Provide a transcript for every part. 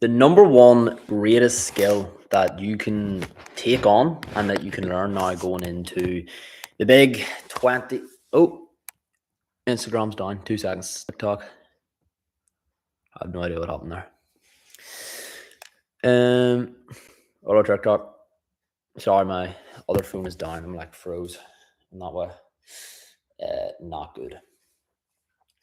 The number one greatest skill that you can take on and that you can learn now going into the big 20. Oh, Instagram's down. 2 seconds. TikTok. I have no idea what happened there. Hello, TikTok. Sorry, my other phone is down. I'm like froze in that way. Not good.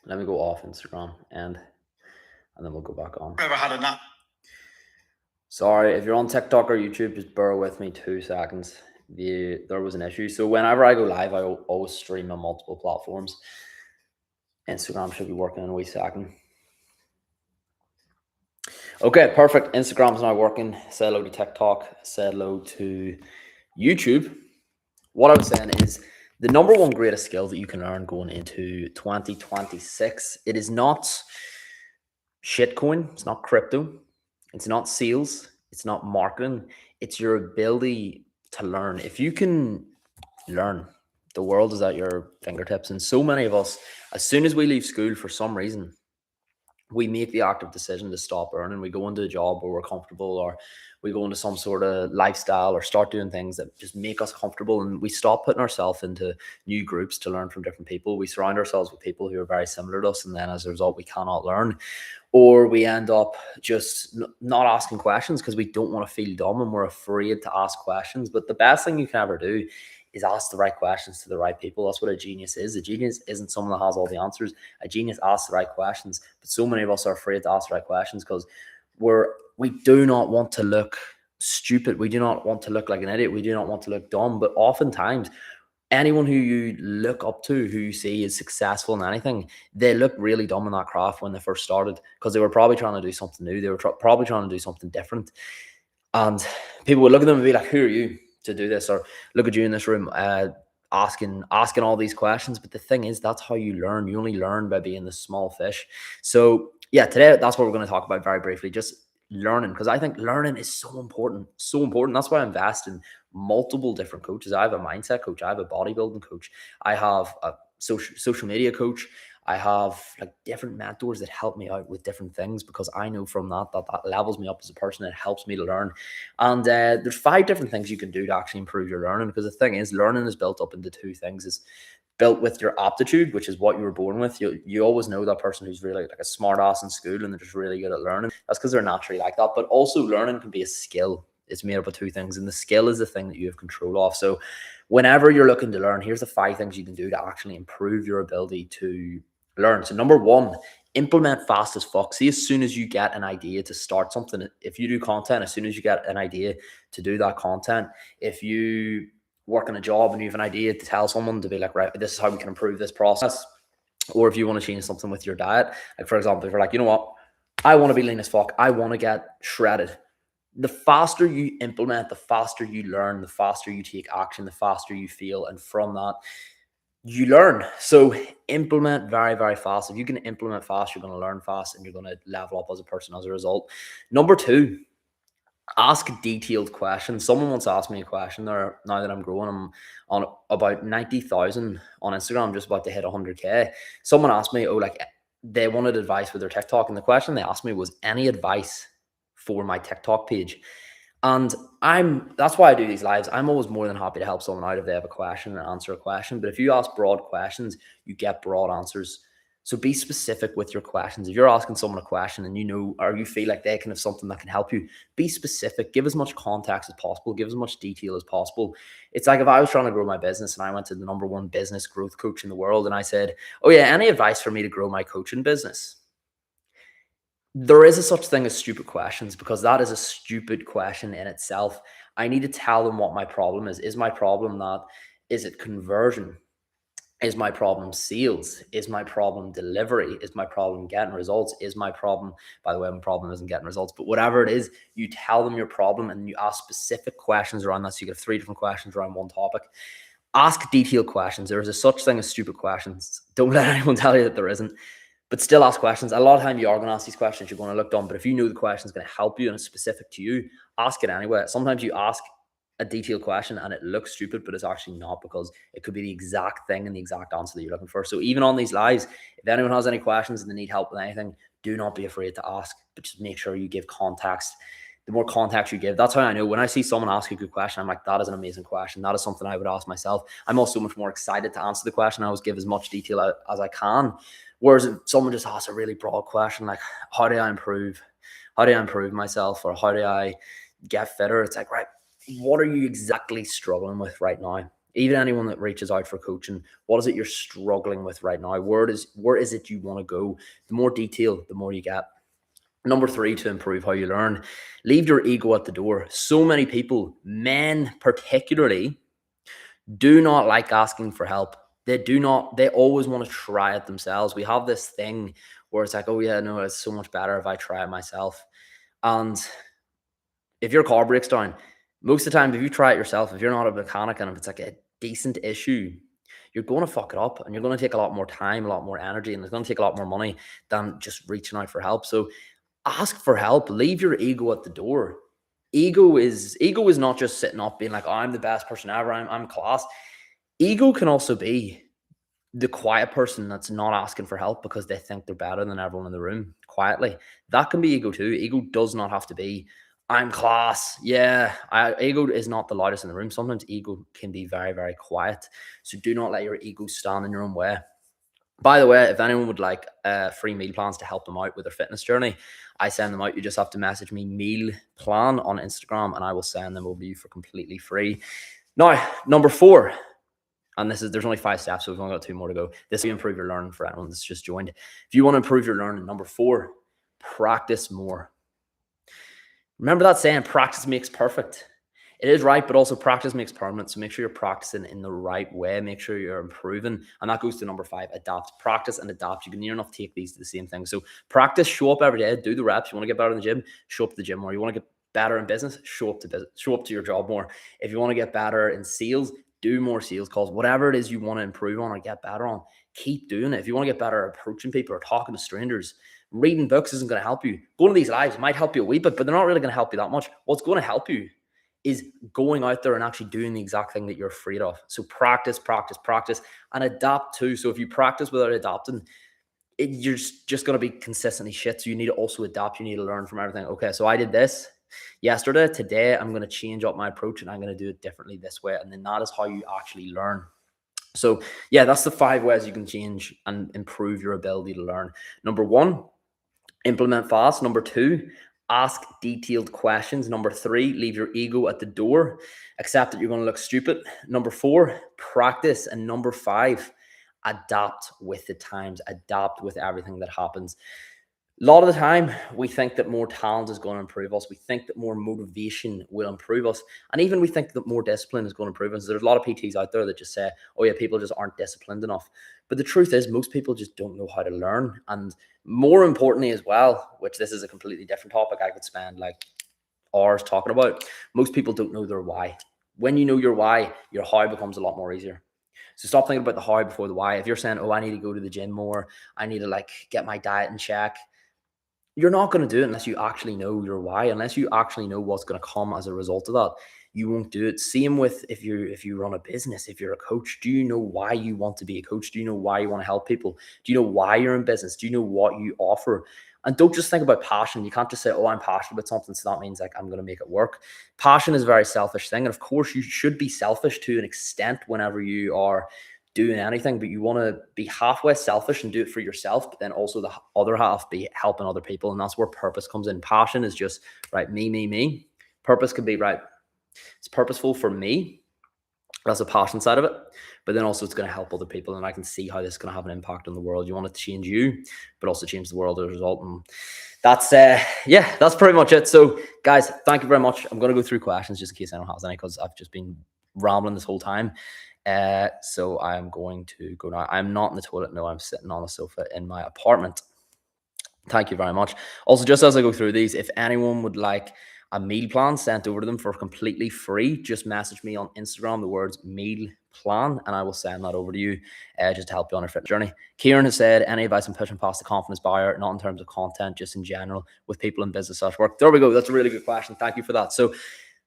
Let me go off Instagram and then we'll go back on. Never had a nap. Sorry, if you're on TikTok or YouTube, just bear with me 2 seconds. There was an issue. So whenever I go live, I always stream on multiple platforms. Instagram should be working in a wee second. Okay, perfect. Instagram's now working. Say hello to TikTok. Say hello to YouTube. What I was saying is the number one greatest skill that you can learn going into 2026, it is not shitcoin, it's not crypto, it's not sales, it's not marketing, it's your ability to learn. If you can learn, the world is at your fingertips. And so many of us, as soon as we leave school, for some reason, we make the active decision to stop earning. We go into a job where we're comfortable, or we go into some sort of lifestyle, or start doing things that just make us comfortable, and we stop putting ourselves into new groups to learn from different people. We surround ourselves with people who are very similar to us, and then as a result, we cannot learn. Or we end up just not asking questions because we don't want to feel dumb and we're afraid to ask questions. But the best thing you can ever do is ask the right questions to the right people. That's what a genius is. A genius isn't someone that has all the answers. A genius asks the right questions. But so many of us are afraid to ask the right questions because we do not want to look stupid. We do not want to look like an idiot. We do not want to look dumb. But oftentimes, anyone who you look up to, who you see is successful in anything, they look really dumb in that craft when they first started because they were probably trying to do something new. They were probably trying to do something different. And people would look at them and be like, who are you to do this? Or look at you in this room asking all these questions. But the thing is, that's how you learn. You only learn by being the small fish. So yeah, today that's what we're going to talk about very briefly, just learning, because I think learning is so important. That's why I invest in multiple different coaches. I have a mindset coach, I have a bodybuilding coach, I have a social media coach, I have like different mentors that help me out with different things, because I know from that levels me up as a person. It helps me to learn. And there's 5 different things you can do to actually improve your learning, because the thing is, learning is built up into 2 things. Is built with your aptitude, which is what you were born with. You always know that person who's really like a smart ass in school and they're just really good at learning. That's because they're naturally like that. But also learning can be a skill. It's made up of 2 things, and the skill is the thing that you have control of. So whenever you're looking to learn, here's the 5 things you can do to actually improve your ability to learn. So number 1, implement fast as fuck. See, as soon as you get an idea to start something, if you do content, as soon as you get an idea to do that content, if you work in a job and you have an idea to tell someone, to be like, right, this is how we can improve this process. Or if you want to change something with your diet, like for example, if you're like, you know what, I want to be lean as fuck, I want to get shredded. The faster you implement, the faster you learn, the faster you take action, the faster you feel. And from that, you learn. So implement very, very fast. If you can implement fast, you're going to learn fast and you're going to level up as a person as a result. Number 2, ask detailed questions. Someone once asked me a question there. Now that I'm growing, I'm on about 90,000 on Instagram, just about to hit 100K. Someone asked me, they wanted advice with their TikTok. And the question they asked me was, any advice for my TikTok page? And that's why I do these lives. I'm always more than happy to help someone out if they have a question and answer a question. But if you ask broad questions, you get broad answers. So be specific with your questions. If you're asking someone a question and or you feel like they can have something that can help you, be specific. Give as much context as possible. Give as much detail as possible. It's like if I was trying to grow my business and I went to the number 1 business growth coach in the world and I said, oh yeah, any advice for me to grow my coaching business? There is a such thing as stupid questions, because that is a stupid question in itself. I need to tell them what my problem is. Is my problem is it conversion? Is my problem sales? Is my problem delivery? Is my problem getting results? Is my problem, by the way, my problem isn't getting results, but whatever it is, you tell them your problem and you ask specific questions around that. So you get 3 different questions around one topic. Ask detailed questions. There is a such thing as stupid questions. Don't let anyone tell you that there isn't. But still ask questions. A lot of time you are going to ask these questions, you're going to look dumb. But if you know the question is going to help you and it's specific to you, ask it anyway. Sometimes you ask a detailed question and it looks stupid, but it's actually not, because it could be the exact thing and the exact answer that you're looking for. So even on these lives, if anyone has any questions and they need help with anything, do not be afraid to ask, but just make sure you give context. The more context you give, that's how I know when I see someone ask a good question, I'm like, that is an amazing question. That is something I would ask myself. I'm also much more excited to answer the question. I always give as much detail as I can. Whereas if someone just asks a really broad question, like, how do I improve? How do I improve myself? Or how do I get fitter? It's like, right, what are you exactly struggling with right now? Even anyone that reaches out for coaching, what is it you're struggling with right now? Where is it you want to go? The more detail, the more you get. Number 3, to improve how you learn, leave your ego at the door. So many people, men particularly, do not like asking for help. They always want to try it themselves. We have this thing where it's like, oh yeah, no, it's so much better if I try it myself. And if your car breaks down, most of the time, if you try it yourself, if you're not a mechanic and if it's like a decent issue, you're going to fuck it up and you're going to take a lot more time, a lot more energy, and it's going to take a lot more money than just reaching out for help. So ask for help. Leave your ego at the door. Ego is not just sitting up being like, oh, I'm the best person ever. I'm class. Ego can also be the quiet person that's not asking for help because they think they're better than everyone in the room quietly. That can be ego too. Ego does not have to be, I'm class. Yeah. Ego is not the loudest in the room. Sometimes ego can be very, very quiet. So do not let your ego stand in your own way. By the way, if anyone would like free meal plans to help them out with their fitness journey, I send them out. You just have to message me meal plan on Instagram and I will send them over to you for completely free. Now, number 4, and there's only 5 steps, so we've only got 2 more to go. This will improve your learning for anyone that's just joined. If you want to improve your learning, number 4, practice more. Remember that saying, practice makes perfect. It is right, but also practice makes permanent. So make sure you're practicing in the right way. Make sure you're improving. And that goes to number 5, adapt. Practice and adapt. You can near enough take these to the same thing. So practice, show up every day, do the reps. You want to get better in the gym, show up to the gym more. You want to get better in business, show up to your job more. If you want to get better in sales, do more sales calls. Whatever it is you want to improve on or get better on, keep doing it. If you want to get better at approaching people or talking to strangers, reading books isn't going to help you. Going to these lives might help you a wee bit, but they're not really going to help you that much. What's going to help you is going out there and actually doing the exact thing that you're afraid of. So practice, practice, practice, and adapt too. So if you practice without adapting, you're just going to be consistently shit. So you need to also adapt. You need to learn from everything. Okay, so I did this yesterday. Today, I'm going to change up my approach and I'm going to do it differently this way. And then that is how you actually learn. So yeah, that's the 5 ways you can change and improve your ability to learn. Number 1, implement fast. Number 2, ask detailed questions. Number 3, leave your ego at the door. Accept that you're going to look stupid. Number 4, practice. And number 5, adapt with the times. Adapt with everything that happens. A lot of the time, we think that more talent is going to improve us. We think that more motivation will improve us. And even we think that more discipline is going to improve us. There's a lot of PTs out there that just say, oh yeah, people just aren't disciplined enough. But the truth is, most people just don't know how to learn. And more importantly as well, which this is a completely different topic I could spend like hours talking about, most people don't know their why. When you know your why, your how becomes a lot more easier. So stop thinking about the how before the why. If you're saying, oh, I need to go to the gym more, I need to like get my diet in check, you're not going to do it unless you actually know your why, unless you actually know what's going to come as a result of that. You won't do it. Same with if you run a business, if you're a coach, do you know why you want to be a coach? Do you know why you want to help people? Do you know why you're in business? Do you know what you offer? And don't just think about passion. You can't just say, oh, I'm passionate about something, so that means like I'm going to make it work. Passion is a very selfish thing. And of course, you should be selfish to an extent whenever you are doing anything, but you want to be halfway selfish and do it for yourself, but then also the other half be helping other people. And that's where purpose comes in. Passion is just, right, me. Purpose can be, right, it's purposeful for me. That's the passion side of it. But then also it's going to help other people. And I can see how this is going to have an impact on the world. You want to change you, but also change the world as a result. And that's, that's pretty much it. So guys, thank you very much. I'm going to go through questions just in case anyone has any, because I've just been rambling this whole time. So I'm going to go now. I'm not in the toilet. No, I'm sitting on a sofa in my apartment. Thank you very much. Also, just as I go through these, if anyone would like a meal plan sent over to them for completely free, just message me on Instagram, the words meal plan, and I will send that over to you just to help you on your fitness journey. Kieran has said, any advice on pushing past the confidence barrier, not in terms of content, just in general with people in business/work? There we go. That's a really good question. Thank you for that. So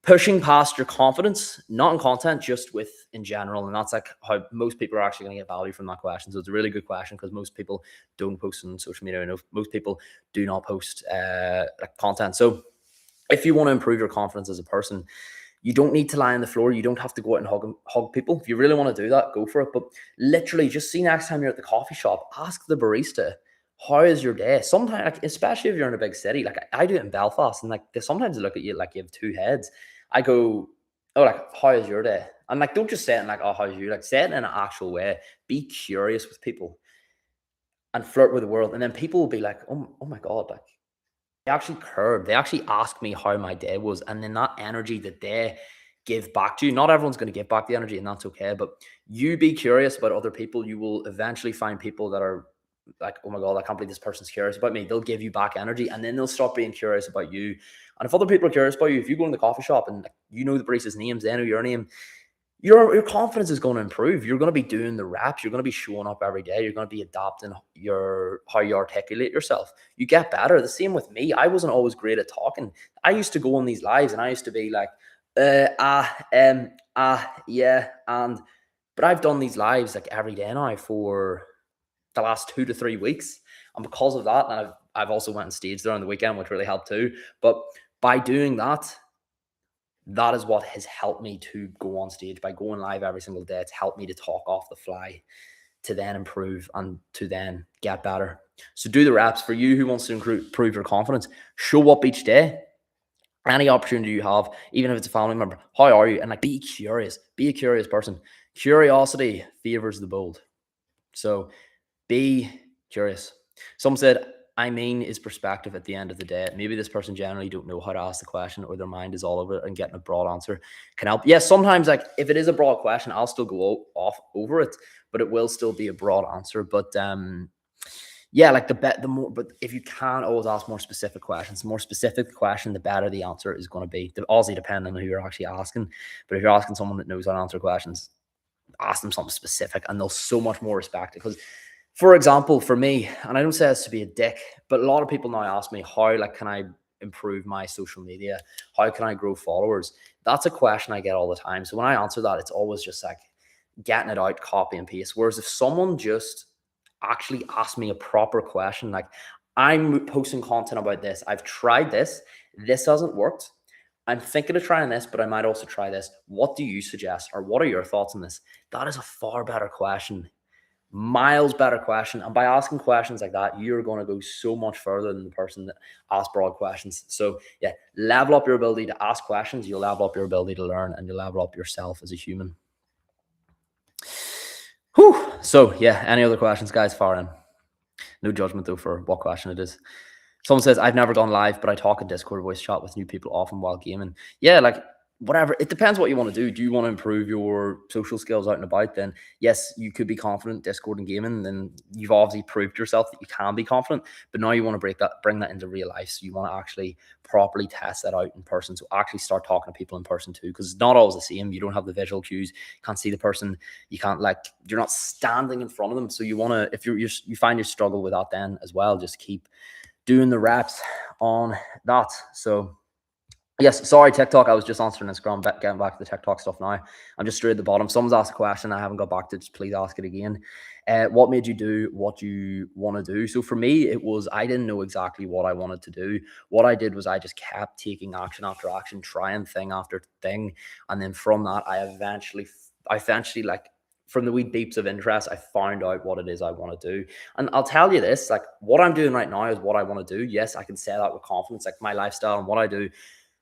pushing past your confidence, not in content, just in general. And that's like how most people are actually going to get value from that question. So it's a really good question because most people don't post on social media. I know most people do not post like content. So if you want to improve your confidence as a person, you don't need to lie on the floor. You don't have to go out and hug people. If you really want to do that, go for it. But literally, just see next time you're at the coffee shop, ask the barista, how is your day? Sometimes, like, especially if you're in a big city, like I do it in Belfast, and like they sometimes look at you like you have two heads. I go, oh, like, how is your day? And like, don't just say it in like, oh, how's you? Like, say it in an actual way. Be curious with people and flirt with the world. And then people will be like, oh my God, like, they actually cared. They actually asked me how my day was. And then that energy that they give back to you, not everyone's going to give back the energy, and that's okay. But you be curious about other people. You will eventually find people that are like, oh my God, I can't believe this person's curious about me. They'll give you back energy, and then they'll stop being curious about you. And if other people are curious about you, if you go in the coffee shop and you know the barista's names, they know your name, your confidence is going to improve. You're going to be doing the reps. You're going to be showing up every day. You're going to be adapting how you articulate yourself. You get better. The same with me. I wasn't always great at talking. I used to go on these lives and I used to be like, yeah, but I've done these lives like every day now for the last 2 to 3 weeks, and because of that, and I've also went on stage there on the weekend, which really helped too. But by doing that, that is what has helped me to go on stage. By going live every single day, it's helped me to talk off the fly, to then improve and to then get better. So do the reps. For you who wants to improve your confidence, show up each day. Any opportunity you have, even if it's a family member, how are you? And like, be curious. Be a curious person. Curiosity favors the bold. So be curious. Some said, I mean, is perspective at the end of the day. Maybe this person generally don't know how to ask the question, or their mind is all over it, and getting a broad answer can help. Yes, sometimes, like, if it is a broad question, I'll still go off over it, but it will still be a broad answer. But yeah, like the more, but if you can always ask more specific questions, the more specific the question, the better the answer is going to be. They obviously depend on who you're actually asking, but if you're asking someone that knows how to answer questions, ask them something specific, and they'll so much more respect it. Because, for example, for me, and I don't say this to be a dick, but a lot of people now ask me, how, like, can I improve my social media? How can I grow followers? That's a question I get all the time. So when I answer that, it's always just like getting it out, copy and paste. Whereas if someone just actually asked me a proper question, like, I'm posting content about this, I've tried this hasn't worked, I'm thinking of trying this, but I might also try this. What do you suggest? Or what are your thoughts on this? That is a far better question. Miles better question. And by asking questions like that, you're going to go so much further than the person that asks broad questions. So yeah, level up your ability to ask questions. You'll level up your ability to learn, and you'll level up yourself as a human. Whew. So yeah, any other questions, guys? Far in. No judgment though for what question it is. Someone says, I've never gone live, but I talk in Discord voice chat with new people often while gaming. Yeah, like, whatever. It depends what you want to do. Do you want to improve your social skills out and about? Then yes, you could be confident Discord and gaming. Then you've obviously proved yourself that you can be confident. But now you want to bring that into real life. So you want to actually properly test that out in person. So actually start talking to people in person too, because it's not always the same. You don't have the visual cues. You can't see the person. You can't, like, you're not standing in front of them. So you want to, if you find you struggle with that then as well, just keep doing the reps on that. So yes, sorry, TikTok. I was just answering Instagram, getting back to the TikTok stuff now. I'm just straight at the bottom. Someone's asked a question. I haven't got back to it. Just please ask it again. What made you do what you want to do? So for me, it was, I didn't know exactly what I wanted to do. What I did was I just kept taking action after action, trying thing after thing. And then from that, I eventually like, from the wee beeps of interest, I found out what it is I want to do. And I'll tell you this, like, what I'm doing right now is what I want to do. Yes, I can say that with confidence, like my lifestyle and what I do,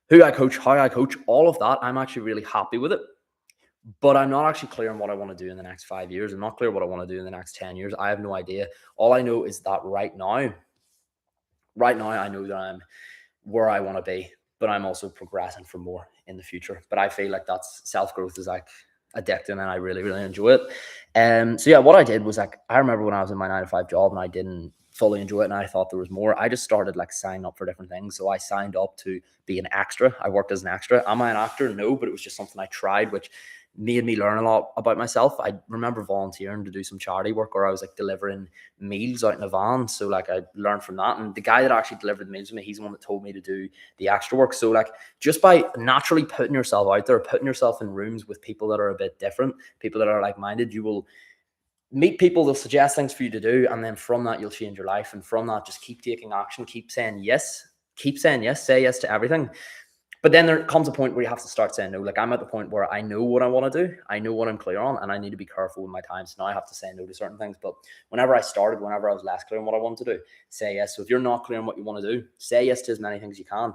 who I coach, how I coach, all of that, I'm actually really happy with it. But I'm not actually clear on what I want to do in the next 5 years. I'm not clear what I want to do in the next 10 years. I have no idea. All I know is that right now, I know that I'm where I want to be, but I'm also progressing for more in the future. But I feel like that's self-growth is like addicting, and I really, really enjoy it. So yeah, what I did was, like, I remember when I was in my 9-to-5 job and I didn't fully enjoy it and I thought there was more, I just started like signing up for different things. So I signed up to be an extra. I worked as an extra. Am I an actor? No, but it was just something I tried, which made me learn a lot about myself. I remember volunteering to do some charity work where I was like delivering meals out in a van. So like I learned from that. And the guy that actually delivered the meals with me, he's the one that told me to do the extra work. So like just by naturally putting yourself out there, putting yourself in rooms with people that are a bit different, people that are like-minded, you will meet people, they'll suggest things for you to do. And then from that, you'll change your life. And from that, just keep taking action, keep saying yes, say yes to everything. But then there comes a point where you have to start saying no. Like I'm at the point where I know what I want to do. I know what I'm clear on, and I need to be careful with my time. So now I have to say no to certain things. But whenever I was less clear on what I wanted to do, say yes. So if you're not clear on what you want to do, say yes to as many things as you can.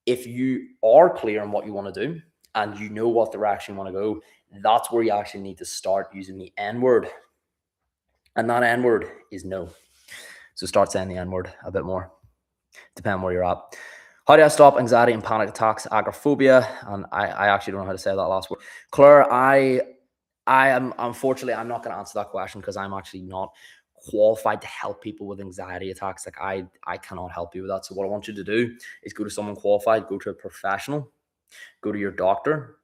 If you are clear on what you want to do and you know what direction you want to go, that's where you actually need to start using the N word. And that N word is no. So start saying the N word a bit more, depending where you're at. How do I stop anxiety and panic attacks, agoraphobia? And I actually don't know how to say that last word. Claire, I am, unfortunately, I'm not going to answer that question because I'm actually not qualified to help people with anxiety attacks. Like I cannot help you with that. So what I want you to do is go to someone qualified, go to a professional, go to your doctor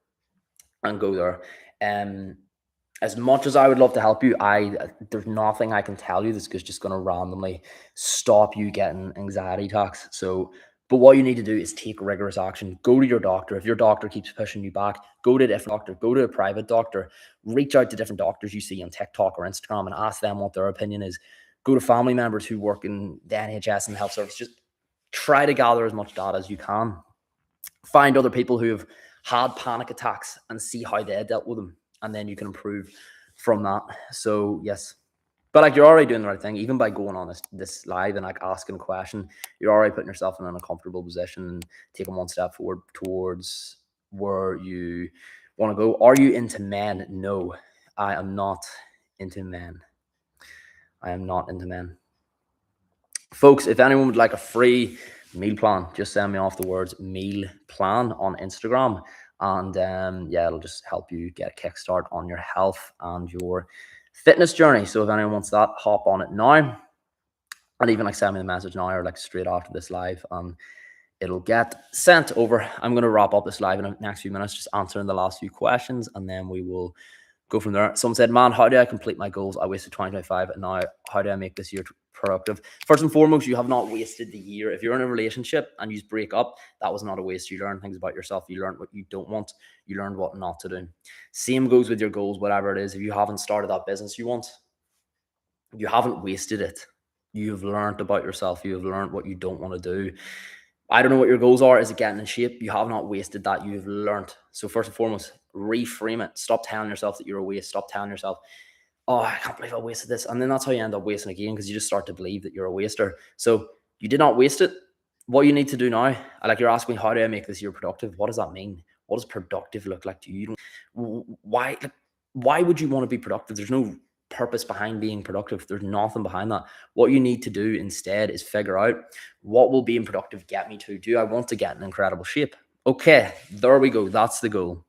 and go there. As much as I would love to help you, there's nothing I can tell you that's just going to randomly stop you getting anxiety attacks. So, but what you need to do is take rigorous action. Go to your doctor. If your doctor keeps pushing you back, go to a different doctor. Go to a private doctor. Reach out to different doctors you see on TikTok or Instagram and ask them what their opinion is. Go to family members who work in the NHS and the health service. Just try to gather as much data as you can. Find other people who have had panic attacks and see how they dealt with them. And then you can improve from that. So yes, but like you're already doing the right thing, even by going on this live and like asking a question, you're already putting yourself in an uncomfortable position and taking one step forward towards where you want to go. Are you into men? No, I am not into men. I am not into men. Folks, if anyone would like a free meal plan, just send me off the words meal plan on Instagram. And yeah, it'll just help you get a kickstart on your health and your fitness journey. So if anyone wants that, hop on it now. And even like send me the message now or like straight after this live. It'll get sent over. I'm going to wrap up this live in the next few minutes, just answering the last few questions. And then we will go from there. Someone said, man, how do I complete my goals? I wasted 2025 and now how do I make this year productive? First and foremost, you have not wasted the year. If you're in a relationship and you break up, that was not a waste. You learn things about yourself. You learned what you don't want. You learned what not to do. Same goes with your goals, whatever it is. If you haven't started that business you want, you haven't wasted it. You've learned about yourself. You have learned what you don't want to do. I don't know what your goals are. Is it getting in shape? You have not wasted that. You've learned. So first and foremost, reframe it. Stop telling yourself that you're a waste. Stop telling yourself, oh, I can't believe I wasted this. And then that's how you end up wasting again because you just start to believe that you're a waster. So you did not waste it. What you need to do now, like you're asking me, how do I make this year productive? What does that mean? What does productive look like to you? Why would you want to be productive? There's no purpose behind being productive. There's nothing behind that. What you need to do instead is figure out what will being productive get me to. Do I want to get in incredible shape? Okay, there we go. That's the goal.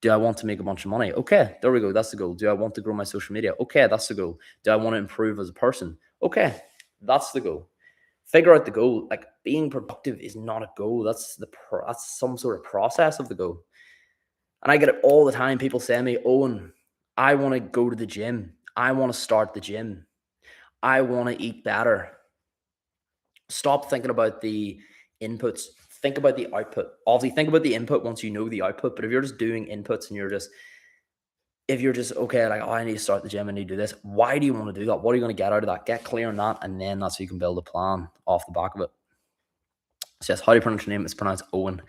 Do I want to make a bunch of money? Okay, there we go. That's the goal. Do I want to grow my social media? Okay, that's the goal. Do I want to improve as a person? Okay, that's the goal. Figure out the goal. Like being productive is not a goal. That's some sort of process of the goal. And I get it all the time. People say to me, Owen, I want to go to the gym. I want to start the gym. I want to eat better. Stop thinking about the inputs. Think about the output. Obviously, think about the input once you know the output. But if you're just doing inputs and if you're just, okay, like, oh, I need to start the gym, I need to do this. Why do you want to do that? What are you going to get out of that? Get clear on that. And then that's how you can build a plan off the back of it. So yes, how do you pronounce your name? It's pronounced Owen.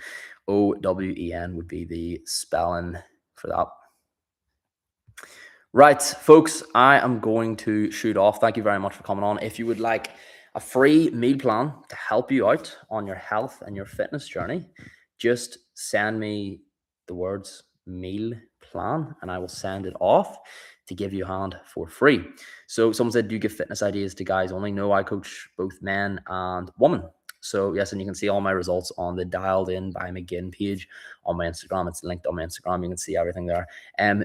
Owen would be the spelling for that. Right, folks, I am going to shoot off. Thank you very much for coming on. If you would like a free meal plan to help you out on your health and your fitness journey, just send me the words meal plan and I will send it off to give you a hand for free. So someone said, do you give fitness ideas to guys only? No, I coach both men and women. So yes, and you can see all my results on the Dialed In by McGinn page on my Instagram. It's linked on my Instagram. You can see everything there.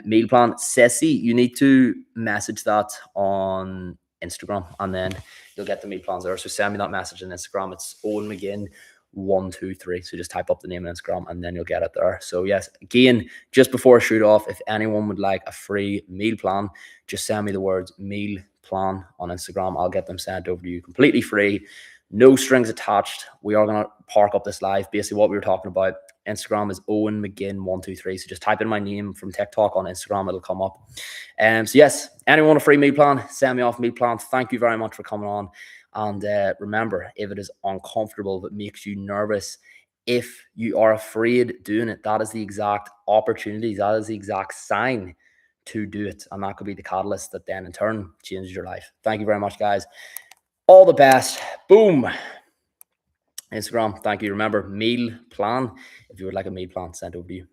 Meal plan, Ceci, you need to message that on Instagram and then you'll get the meal plans there. So send me that message on Instagram. It's Owen McGinn 123. So just type up the name on Instagram and then you'll get it there. So yes, again, just before I shoot off, if anyone would like a free meal plan, just send me the words meal plan on Instagram. I'll get them sent over to you completely free. No strings attached. We are going to park up this live. Basically what we were talking about, Instagram is Owen McGinn 123. So just type in my name from TikTok on Instagram. It'll come up. So yes, anyone want a free meal plan, send me off meal plan. Thank you very much for coming on. And remember, if it is uncomfortable, if it makes you nervous, if you are afraid doing it, that is the exact opportunity. That is the exact sign to do it. And that could be the catalyst that then in turn changes your life. Thank you very much, guys. All the best. Boom. Instagram. Thank you. Remember, meal plan. If you would like a meal plan, sent over to you.